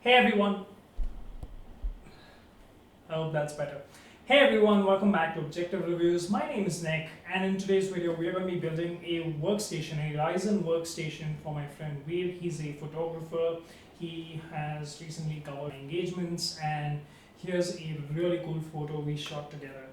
Hey everyone, I hope that's better. Hey everyone, welcome back to Objective Reviews. My name is Nick, and in today's video, we are going to be building a workstation, a Ryzen workstation for my friend Veer. He's a photographer. He has recently covered engagements, and here's a really cool photo we shot together.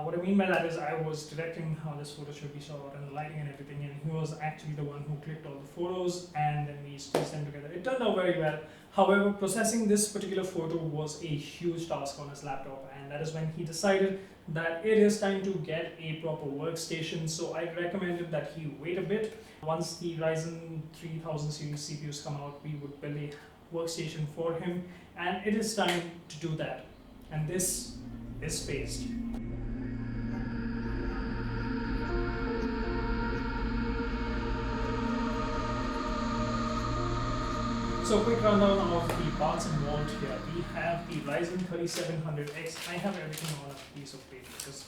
What I mean by that is I was directing how this photo should be shot and the lighting and everything, and he was actually the one who clicked all the photos and then we stitched them together. It turned out very well. However, processing this particular photo was a huge task on his laptop, and that is when he decided that it is time to get a proper workstation. So I recommended that he wait a bit. Once the Ryzen 3000 series CPUs come out, we would build a workstation for him, and it is time to do that. And this is Phased. So quick rundown of the parts involved here. We have the Ryzen 3700X. I have everything on a piece of paper because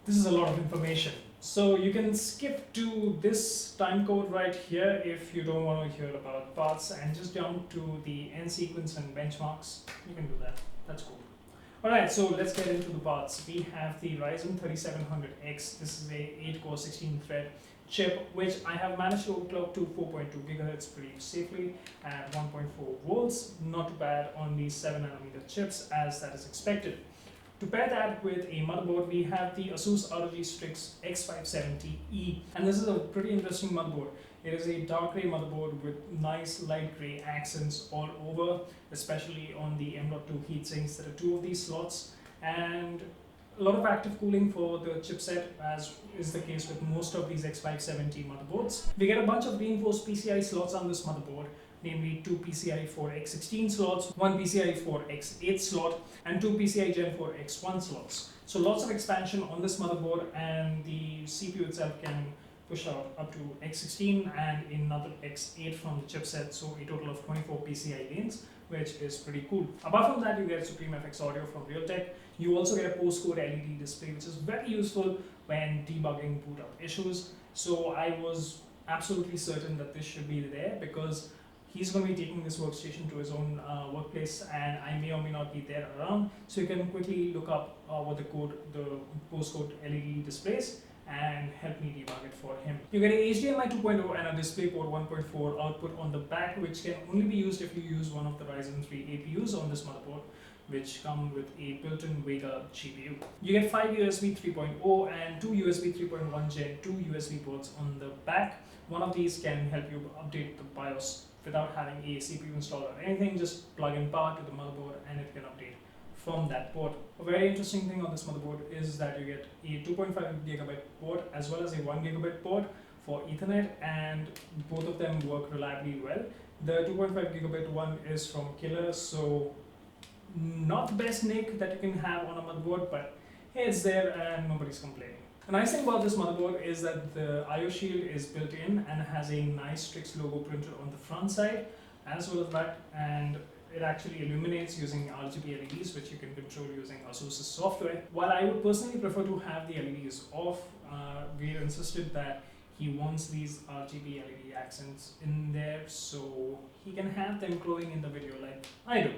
this is a lot of information. So you can skip to this time code right here if you don't want to hear about parts and just jump to the end sequence and benchmarks. You can do that. That's cool. Alright, so let's get into the parts. We have the Ryzen 3700X. This is a 8-core 16-thread chip, which I have managed to overclock to 4.2 GHz pretty safely at 1.4 volts. Not too bad on these 7nm chips, as that is expected. To pair that with a motherboard, we have the Asus ROG Strix X570-E, and this is a pretty interesting motherboard. It is a dark grey motherboard with nice light grey accents all over, especially on the M.2 heatsinks. There are two of these slots, and a lot of active cooling for the chipset, as is the case with most of these X570 motherboards. We get a bunch of reinforced PCI slots on this motherboard, namely 2 PCI 4X16 slots, 1 PCI 4X8 slot, and 2 PCI Gen 4 X1 slots. So lots of expansion on this motherboard, and the CPU itself can push out up to X16 and another X8 from the chipset, so a total of 24 PCI lanes, which is pretty cool. Apart from that, you get Supreme FX audio from Realtek. You also get a postcode LED display, which is very useful when debugging boot up issues. So I was absolutely certain that this should be there because he's going to be taking this workstation to his own workplace, and I may or may not be there around. So you can quickly look up what the postcode LED displays and help me debug it for him. You get a HDMI 2.0 and a DisplayPort 1.4 output on the back, which can only be used if you use one of the Ryzen 3 APUs on this motherboard, which come with a built-in Vega GPU. You get 5 USB 3.0 and 2 USB 3.1 Gen 2 USB ports on the back. One of these can help you update the BIOS without having a CPU installed or anything. Just plug in power to the motherboard and it can update from that port. A very interesting thing on this motherboard is that you get a 2.5 GB port as well as a 1 GB port for Ethernet, and both of them work reliably well. The 2.5 GB one is from Killer, so not the best NIC that you can have on a motherboard, but hey, it's there and nobody's complaining. The nice thing about this motherboard is that the IO shield is built in and has a nice Strix logo printed on the front side as well as that, and it actually illuminates using RGB LEDs, which you can control using Asus software. While I would personally prefer to have the LEDs off, Veer insisted that he wants these RGB LED accents in there so he can have them glowing in the video like I do.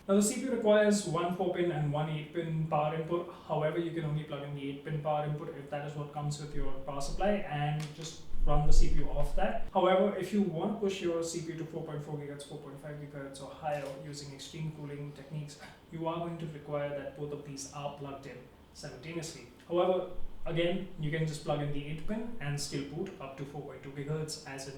Now the CPU requires one 4-pin and one 8-pin power input. However, you can only plug in the 8-pin power input if that is what comes with your power supply, and just run the CPU off that. However, if you want to push your CPU to 4.4 GHz, 4.5 GHz or higher using extreme cooling techniques, you are going to require that both of these are plugged in simultaneously. However, again, you can just plug in the 8-pin and still boot up to 4.2 GHz as in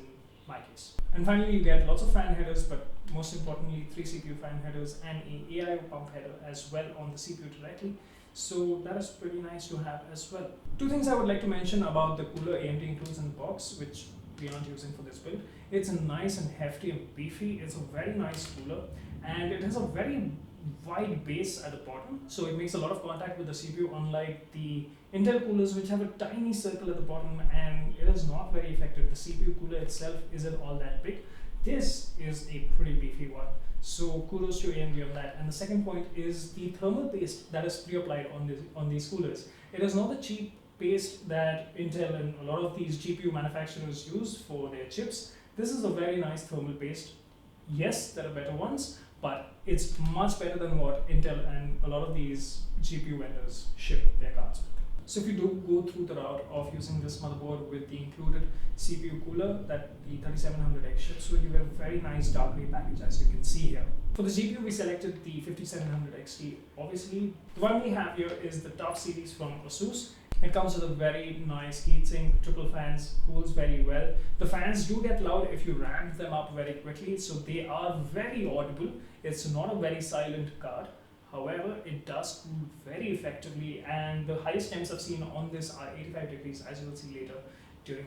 my case. And finally, you get lots of fan headers, but most importantly 3 CPU fan headers and a AIO pump header as well on the CPU directly. So that is pretty nice to have as well. Two things I would like to mention about the cooler AMD includes in the box, which we aren't using for this build. It's a nice and hefty and beefy. It's a very nice cooler, and it has a very wide base at the bottom, so it makes a lot of contact with the CPU, unlike the Intel coolers, which have a tiny circle at the bottom and it is not very effective. The CPU cooler itself isn't all that big. This is a pretty beefy one, so kudos to AMD on that. And the second point is the thermal paste that is pre-applied on these coolers. It is not the cheap paste that Intel and a lot of these GPU manufacturers use for their chips. This is a very nice thermal paste. Yes, there are better ones, but it's much better than what Intel and a lot of these GPU vendors ship their cards with. So if you do go through the route of using this motherboard with the included CPU cooler that the 3700X ships with, you get a very nice dark gray package, as you can see here. For the GPU, we selected the 5700XT. Obviously, the one we have here is the TUF series from Asus. It comes with a very nice heatsink, triple fans, cools very well. The fans do get loud if you ramp them up very quickly, so they are very audible. It's not a very silent card. However, it does cool very effectively, and the highest temps I've seen on this are 85 degrees, as you will see later during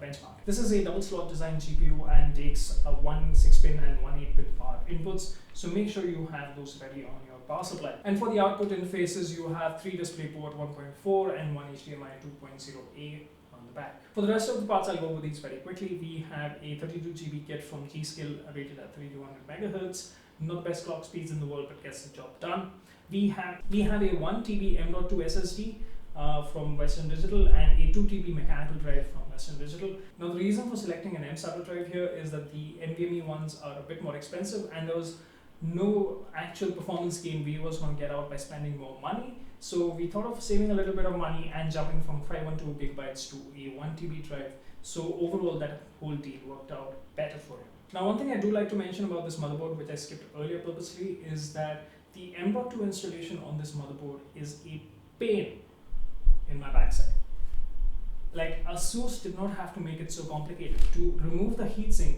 benchmark. This is a double slot design GPU and takes one 6-pin and one 8-pin power inputs, so make sure you have those ready on your power supply. And for the output interfaces, you have 3 DisplayPort 1.4 and 1 HDMI 2.0A on the back. For the rest of the parts, I'll go over these very quickly. We have a 32GB kit from G-Skill rated at 3200 MHz. Not the best clock speeds in the world, but gets the job done. We have a 1TB M.2 SSD from Western Digital and a 2TB mechanical drive from Western Digital. Now, the reason for selecting an M-SATA drive here is that the NVMe ones are a bit more expensive, and there was no actual performance gain we was going to get out by spending more money. So we thought of saving a little bit of money and jumping from 512 gigabytes to a 1TB drive. So overall, that whole deal worked out better for him. Now, one thing I do like to mention about this motherboard, which I skipped earlier purposely, is that the M.2 installation on this motherboard is a pain in my backside. Like, Asus did not have to make it so complicated. To remove the heatsink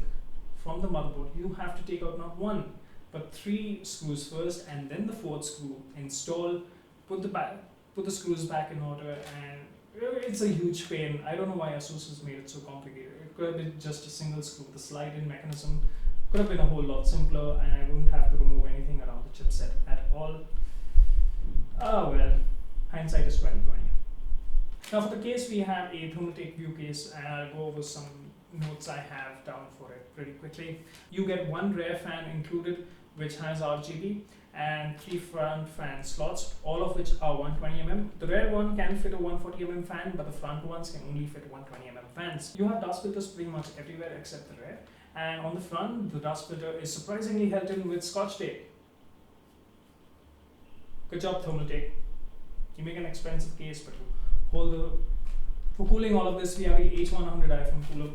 from the motherboard, you have to take out not 1, but 3 screws first, and then the 4th screw, install, put the screws back in order, and it's a huge pain. I don't know why Asus has made it so complicated. It could have been just a single screw. The slide-in mechanism could have been a whole lot simpler, and I wouldn't have to remove anything around the chipset at all. Oh well, hindsight is 2020. Now for the case, we have a Thermaltake view case, and I'll go over some notes I have down for it pretty quickly. You get 1 rear fan included, which has RGB, and 3 front fan slots, all of which are 120mm. The rear one can fit a 140mm fan, but the front ones can only fit 120mm fans. You have dust filters pretty much everywhere except the rear, and on the front, the dust filter is surprisingly held in with Scotch tape. Good job, Thermaltake. You make an expensive case, but for cooling all of this, we have the H100i from Cooler.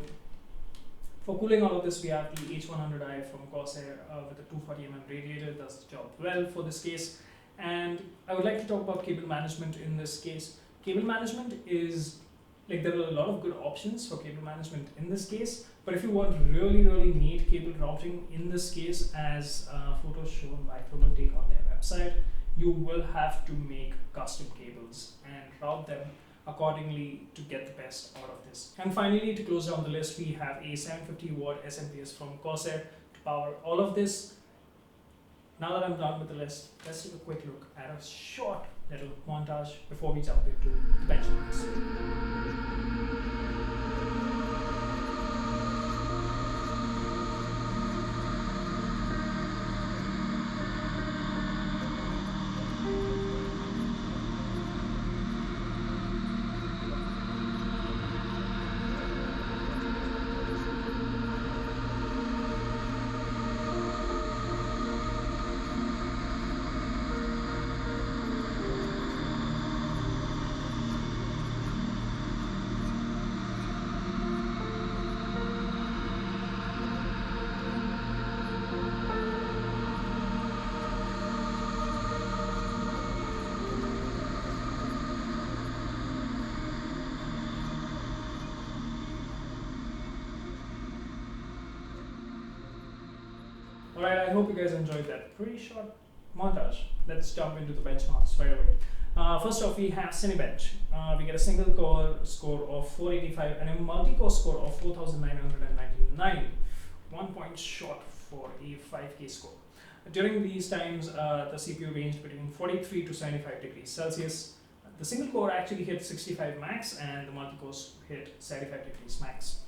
For cooling all of this, we have the H100i from Corsair with a 240mm radiator. Does the job well for this case. And I would like to talk about cable management in this case. Cable management is, like, there are a lot of good options for cable management in this case, but if you want really neat cable routing in this case, as photos shown by Thermaltake on their website, you will have to make custom cables and route them accordingly to get the best out of this. And finally, to close down the list, we have a 750-watt SMPS from Corsair to power all of this. Now that I'm done with the list, let's take a quick look at a short little montage before we jump into the benchmarks. Alright, I hope you guys enjoyed that pretty short montage. Let's jump into the benchmarks right away. First off, we have Cinebench. We get a single core score of 485 and a multi-core score of 4999. 1 point short for a 5K score. During these times, the CPU ranged between 43 to 75 degrees Celsius. The single core actually hit 65 max and the multi-cores hit 75 degrees max.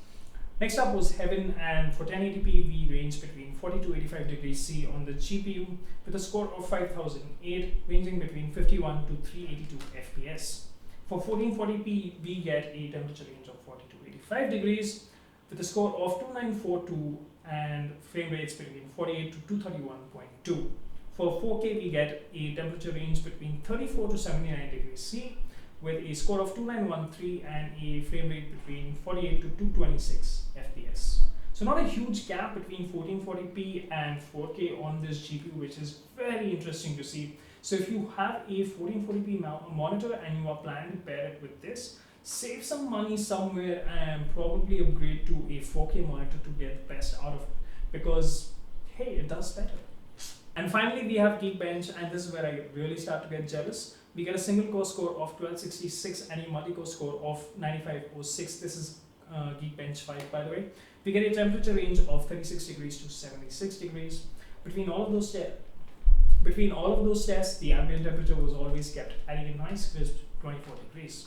Next up was Heaven, and for 1080p we ranged between 40 to 85 degrees C on the GPU with a score of 5008 ranging between 51 to 382 FPS. For 1440p we get a temperature range of 40 to 85 degrees with a score of 2942 and frame rates between 48 to 231.2. For 4K, we get a temperature range between 34 to 79 degrees C with a score of 2913 and a frame rate between 48 to 226 FPS. So not a huge gap between 1440p and 4K on this GPU, which is very interesting to see. So if you have a 1440p monitor and you are planning to pair it with this, save some money somewhere and probably upgrade to a 4K monitor to get the best out of it, because hey, it does better. And finally, we have Geekbench, and this is where I really start to get jealous. We get a single core score of 1266 and a multi-core score of 9506. This is Geekbench 5, by the way. We get a temperature range of 36 degrees to 76 degrees. Between all of those tests, the ambient temperature was always kept at a nice crisp 24 degrees.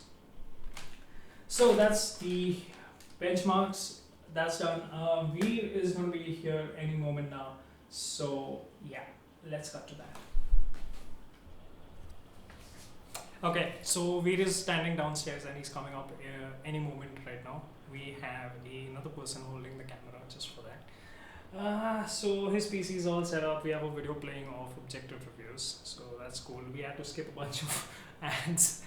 So that's the benchmarks. That's done. Veer is going to be here any moment now. So yeah, let's cut to that. Okay, so Veer is standing downstairs and he's coming up any moment right now. We have another person holding the camera just for that. So his PC is all set up. We have a video playing of objective reviews, so that's cool. We had to skip a bunch of ads.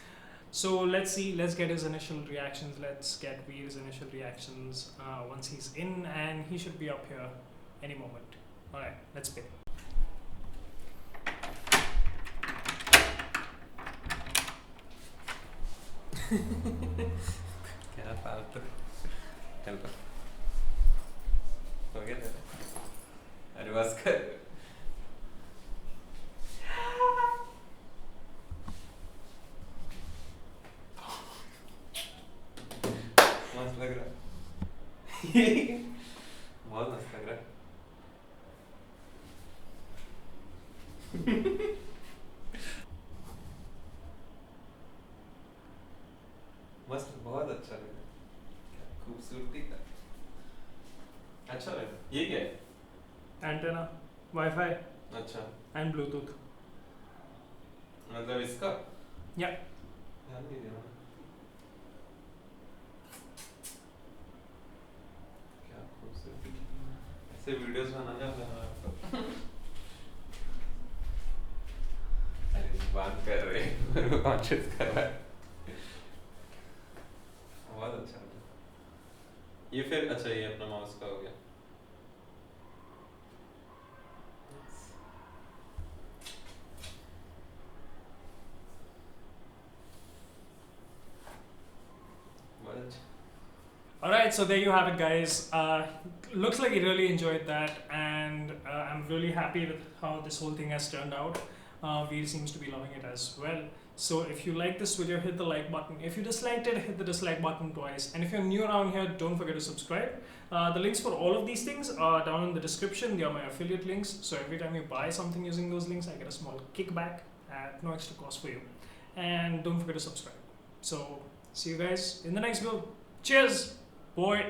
So let's get his initial reactions. Let's get Veer's initial reactions once he's in, and he should be up here any moment. Alright, let's play. क्या फालतू help हो गया तेरा अरे बस कर मस्त लग रहा बहुत मस्त लग रहा मस्त बहुत अच्छा लग रहा है खूबसूरती का अच्छा लग रहा ये क्या है एंटेना वाईफाई अच्छा एंड ब्लूटूथ मतलब इसका या ध्यान नहीं दिया क्या खूबसूरती ऐसे वीडियोस बनाना है आपको अरे बात कर रहे हैं कॉन्शियस कर रहा है बहुत अच्छा लगा ये फिर अच्छा ये अपना माउस का हो गया बहुत अच्छा Alright, so there you have it, guys. Looks like you really enjoyed that, and I'm really happy with how this whole thing has turned out. Veer seems to be loving it as well. So if you like this video, hit the like button. If you disliked it, hit the dislike button twice. And if you're new around here, don't forget to subscribe. The links for all of these things are down in the description. They are my affiliate links. So every time you buy something using those links, I get a small kickback at no extra cost for you. And don't forget to subscribe. So see you guys in the next video. Cheers, boy.